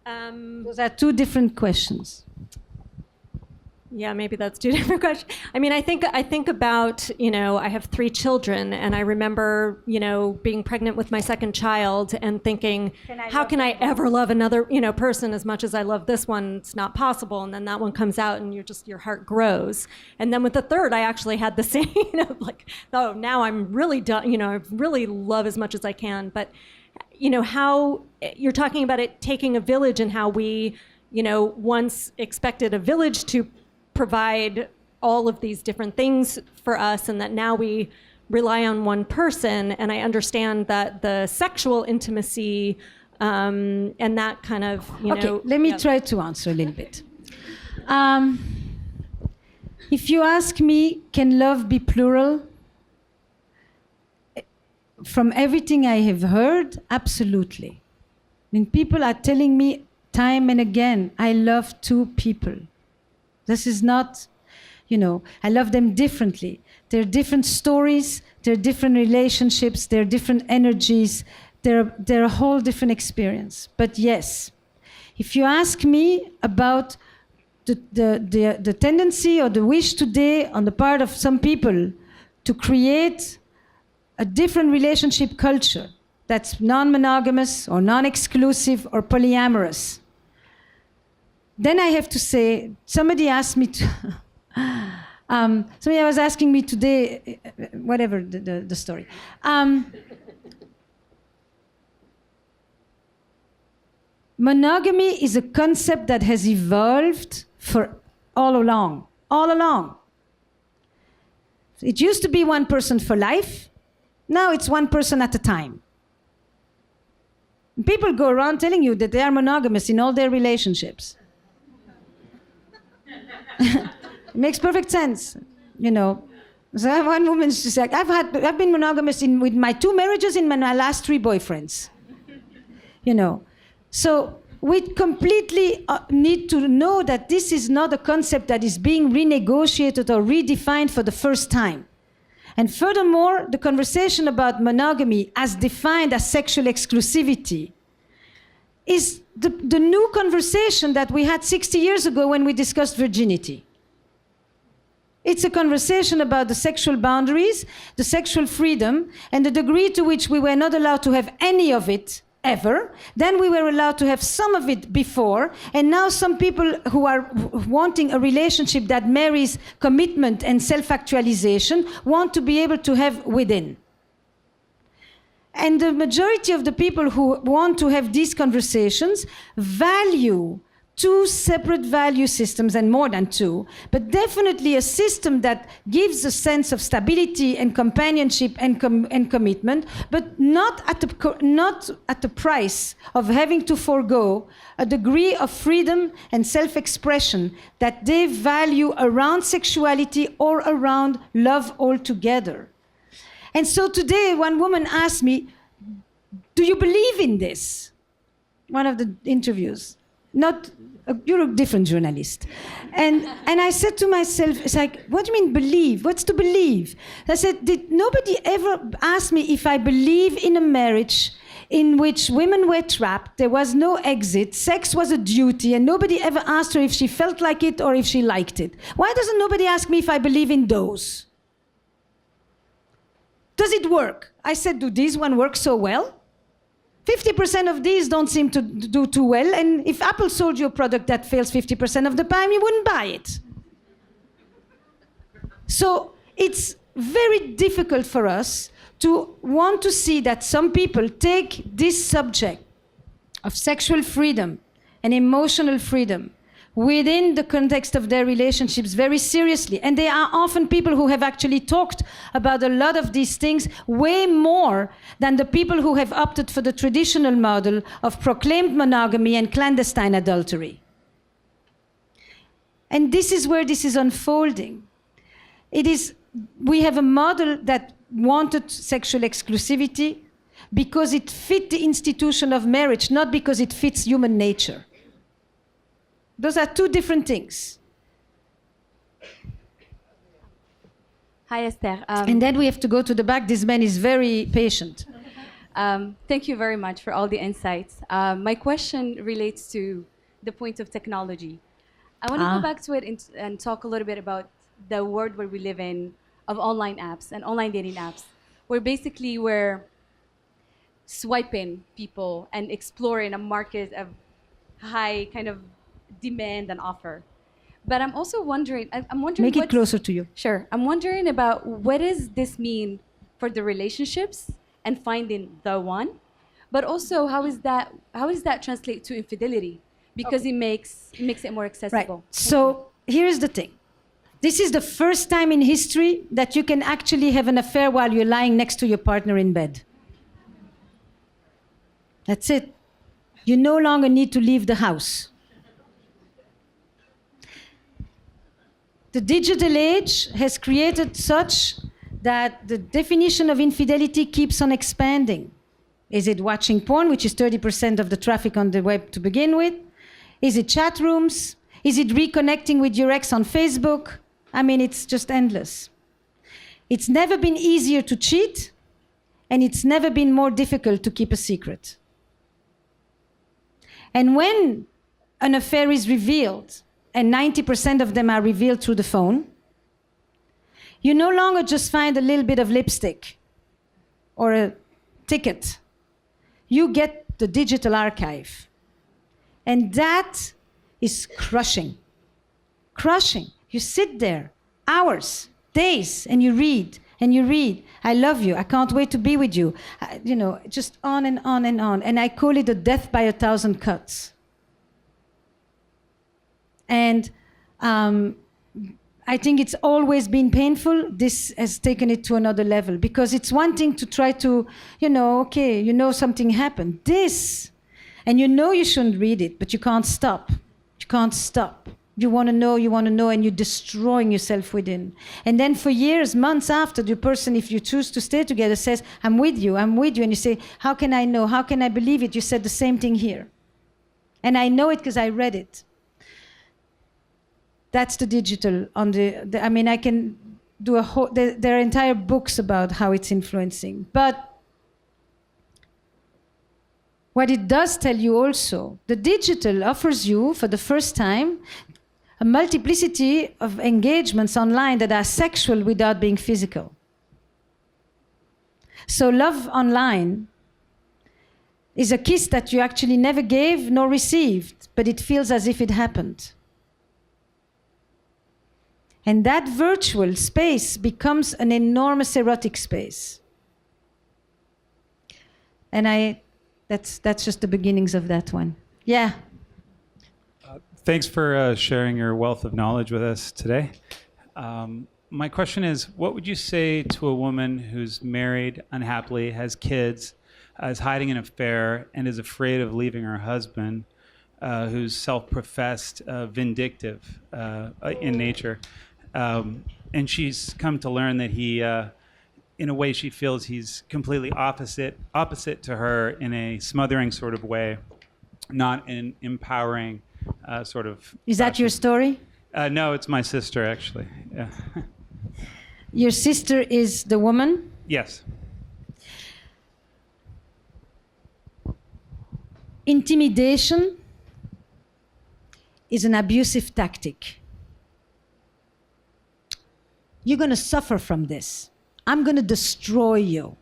Those are 2 different questions. Yeah, maybe that's 2 different questions. I mean, I think about, I have 3 children, and I remember, being pregnant with my second child and thinking, how can I ever love another, person as much as I love this one? It's not possible. And then that one comes out, and your heart grows. And then with the third, I actually had the same, oh, now I'm really done, I really love as much as I can. But, how you're talking about it taking a village, and how we, once expected a village to provide all of these different things for us, and that now we rely on one person. And I understand that the sexual intimacy and that kind of, Okay, let me try to answer a little bit. If you ask me, can love be plural? From everything I have heard, absolutely. I mean, people are telling me time and again, I love two people. This is not, I love them differently. They're different stories, they're different relationships, they're different energies, they're a whole different experience. But yes, if you ask me about the tendency or the wish today on the part of some people to create a different relationship culture that's non-monogamous or non-exclusive or polyamorous, then I have to say, somebody asked me to, somebody was asking me today, whatever the story. Monogamy is a concept that has evolved for all along. It used to be one person for life. Now it's one person at a time. People go around telling you that they are monogamous in all their relationships. It makes perfect sense, So I have one woman, she's like, I've been monogamous with my 2 marriages and my last 3 boyfriends. So we completely need to know that this is not a concept that is being renegotiated or redefined for the first time. And furthermore, the conversation about monogamy as defined as sexual exclusivity is the new conversation that we had 60 years ago when we discussed virginity. It's a conversation about the sexual boundaries, the sexual freedom, and the degree to which we were not allowed to have any of it ever. Then we were allowed to have some of it before, and now some people who are wanting a relationship that marries commitment and self-actualization want to be able to have within. And the majority of the people who want to have these conversations value 2 separate value systems, and more than 2, but definitely a system that gives a sense of stability and companionship and commitment, but not at the price of having to forego a degree of freedom and self-expression that they value around sexuality or around love altogether. And so today, one woman asked me, do you believe in this? One of the interviews. You're a different journalist. And I said to myself, it's like, what do you mean believe? What's to believe? I said, did nobody ever ask me if I believe in a marriage in which women were trapped, there was no exit, sex was a duty, and nobody ever asked her if she felt like it or if she liked it? Why doesn't nobody ask me if I believe in those? Does it work? I said, do these one work so well? 50% of these don't seem to do too well, and if Apple sold you a product that fails 50% of the time, you wouldn't buy it. So it's very difficult for us to want to see that some people take this subject of sexual freedom and emotional freedom within the context of their relationships very seriously. And they are often people who have actually talked about a lot of these things way more than the people who have opted for the traditional model of proclaimed monogamy and clandestine adultery. And this is where this is unfolding. We have a model that wanted sexual exclusivity because it fit the institution of marriage, not because it fits human nature. Those are 2 different things. Hi, Esther. And then we have to go to the back. This man is very patient. Thank you very much for all the insights. My question relates to the point of technology. I want to go back to it and talk a little bit about the world where we live in of online apps and online dating apps, where basically we're swiping people and exploring a market of high kind of demand and offer. But I'm also wondering, Make it closer to you. Sure. I'm wondering about what does this mean for the relationships and finding the one, but also how does that translate to infidelity? Because it makes it more accessible. Right. So here's the thing. This is the first time in history that you can actually have an affair while you're lying next to your partner in bed. That's it. You no longer need to leave the house. the digital age has created such that the definition of infidelity keeps on expanding. Is it watching porn, which is 30% of the traffic on the web to begin with? Is it chat rooms? Is it reconnecting with your ex on Facebook? I mean, it's just endless. It's never been easier to cheat, and it's never been more difficult to keep a secret. And when an affair is revealed, and 90% of them are revealed through the phone, you no longer just find a little bit of lipstick or a ticket. You get the digital archive. And that is crushing. Crushing. You sit there hours, days, and you read, and you read. I love you. I can't wait to be with you. Just on and on and on. And I call it a death by 1,000 cuts. And I think it's always been painful. This has taken it to another level because it's one thing to try to, something happened. This, and you shouldn't read it, but you can't stop. You can't stop. You want to know, and you're destroying yourself within. And then for years, months after, the person, if you choose to stay together, says, I'm with you. And you say, how can I know? How can I believe it? You said the same thing here. And I know it because I read it. That's the digital. I can do there are entire books about how it's influencing. But what it does tell you also, the digital offers you, for the first time, a multiplicity of engagements online that are sexual without being physical. So love online is a kiss that you actually never gave nor received, but it feels as if it happened. And that virtual space becomes an enormous erotic space. And that's just the beginnings of that one. Yeah. Thanks for sharing your wealth of knowledge with us today. My question is, what would you say to a woman who's married unhappily, has kids, is hiding an affair, and is afraid of leaving her husband, who's self-professed vindictive in nature? And she's come to learn that he, in a way, she feels he's completely opposite to her in a smothering sort of way, not an empowering sort of. Is that your story? No, it's my sister, actually. Yeah. Your sister is the woman? Yes. Intimidation is an abusive tactic. You're going to suffer from this. I'm going to destroy you.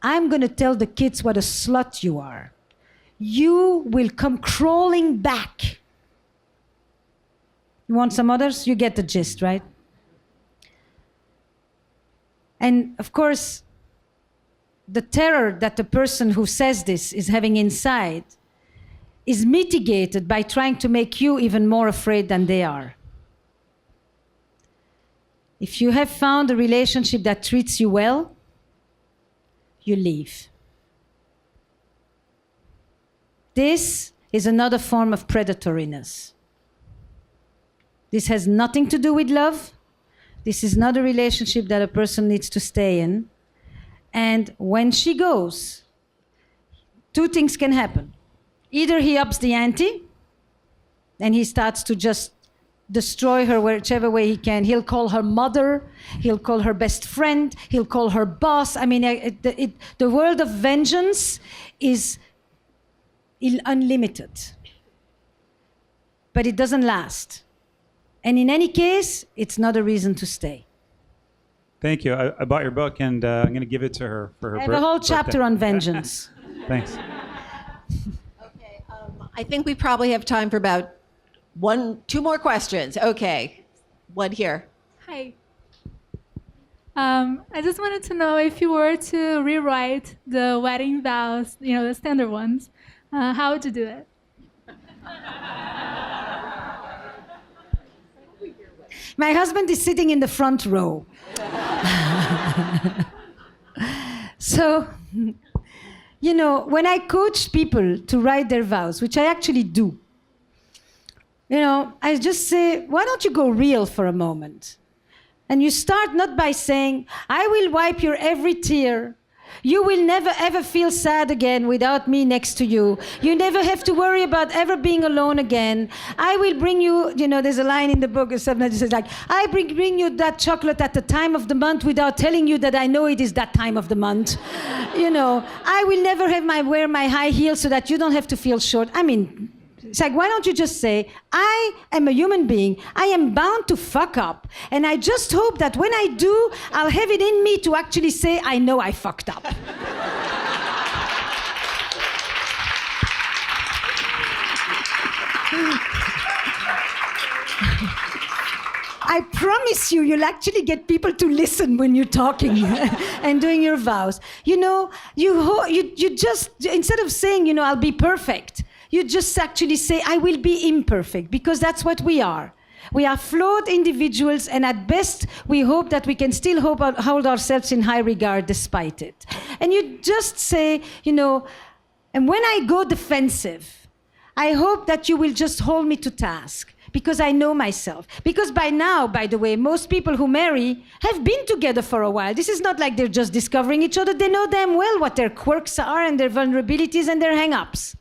I'm going to tell the kids what a slut you are. You will come crawling back. You want some others? You get the gist, right? And of course, the terror that the person who says this is having inside is mitigated by trying to make you even more afraid than they are. If you have found a relationship that treats you well, you leave. This is another form of predatoriness. This has nothing to do with love. This is not a relationship that a person needs to stay in. And when she goes, two things can happen. Either he ups the ante and he starts to just destroy her whichever way he can. He'll call her mother, he'll call her best friend, he'll call her boss. I mean, the world of vengeance is unlimited. But it doesn't last. And in any case, it's not a reason to stay. Thank you. I bought your book, and I'm going to give it to her for her birthday. I have a whole chapter on vengeance. Thanks. Okay, I think we probably have time for about two more questions. Okay, one here. Hi. I just wanted to know if you were to rewrite the wedding vows, the standard ones, how would you do it? My husband is sitting in the front row. So, when I coach people to write their vows, which I actually do, You know, I just say, why don't you go real for a moment? And you start not by saying, I will wipe your every tear. You will never ever feel sad again without me next to you. You never have to worry about ever being alone again. I will bring you, you know, there's a line in the book or something that says like, I bring you that chocolate at the time of the month without telling you that I know it is that time of the month. You know, I will never wear my high heels so that you don't have to feel short. I mean, it's like, why don't you just say, I am a human being. I am bound to fuck up. And I just hope that when I do, I'll have it in me to actually say, I know I fucked up. I promise you, you'll actually get people to listen when you're talking and doing your vows. You know, you just, instead of saying, you know, I'll be perfect, you just actually say, I will be imperfect, because that's what we are. We are flawed individuals, and at best, we hope that we can still hold ourselves in high regard despite it. And you just say, you know, and when I go defensive, I hope that you will just hold me to task, because I know myself. Because by now, by the way, most people who marry have been together for a while. This is not like they're just discovering each other. They know damn well what their quirks are and their vulnerabilities and their hang-ups.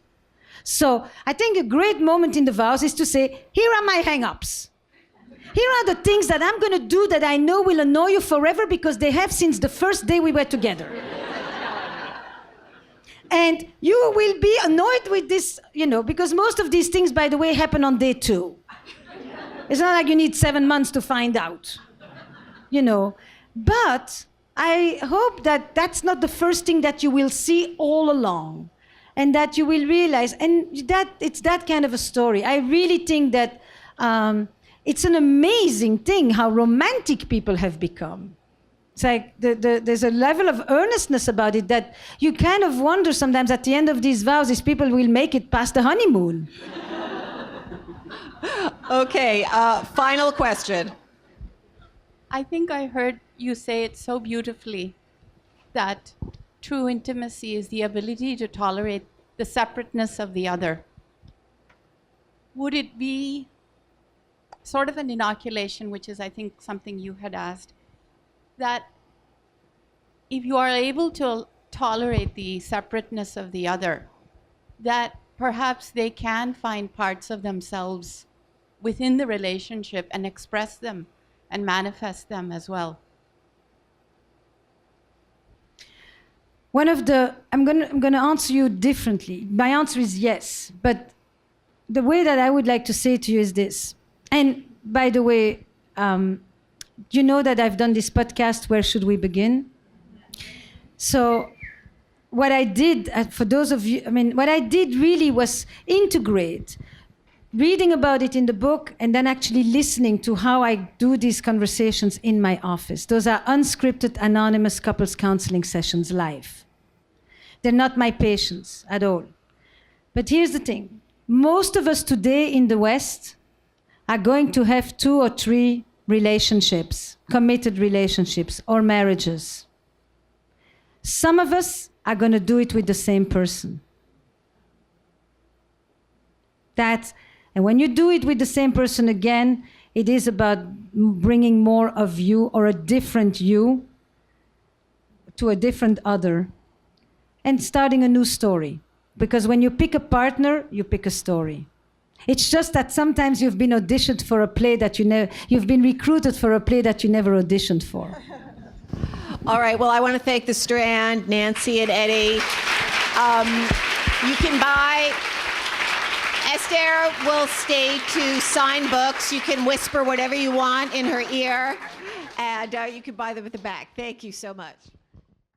So I think a great moment in the vows is to say, here are my hang-ups. Here are the things that I'm going to do that I know will annoy you forever, because they have since the first day we were together. And you will be annoyed with this, you know, because most of these things, by the way, happen on day 2. It's not like you need 7 months to find out, you know. But I hope that that's not the first thing that you will see all along. And that you will realize, and that it's that kind of a story. I really think that it's an amazing thing how romantic people have become. It's like there's a level of earnestness about it that you kind of wonder sometimes at the end of these vows if people will make it past the honeymoon. Okay, final question. I think I heard you say it so beautifully, that true intimacy is the ability to tolerate the separateness of the other. Would it be sort of an inoculation, which is, I think, something you had asked, that if you are able to tolerate the separateness of the other, that perhaps they can find parts of themselves within the relationship and express them and manifest them as well? I'm going to answer you differently. My answer is yes, but the way that I would like to say to you is this. And by the way, you know that I've done this podcast, Where Should We Begin? So what I did, for those of you, what I did really was integrate reading about it in the book and then actually listening to how I do these conversations in my office. Those are unscripted, anonymous couples counseling sessions live. They're not my patients at all. But here's the thing. Most of us today in the West are going to have 2 or 3 relationships, committed relationships or marriages. Some of us are going to do it with the same person. And when you do it with the same person again, it is about bringing more of you or a different you to a different other and starting a new story. Because when you pick a partner, you pick a story. It's just that sometimes you've been auditioned for a play that you've been recruited for a play that you never auditioned for. All right, well, I want to thank the Strand, Nancy and Eddie. You can buy, Esther will stay to sign books. You can whisper whatever you want in her ear, and you can buy them at the back. Thank you so much.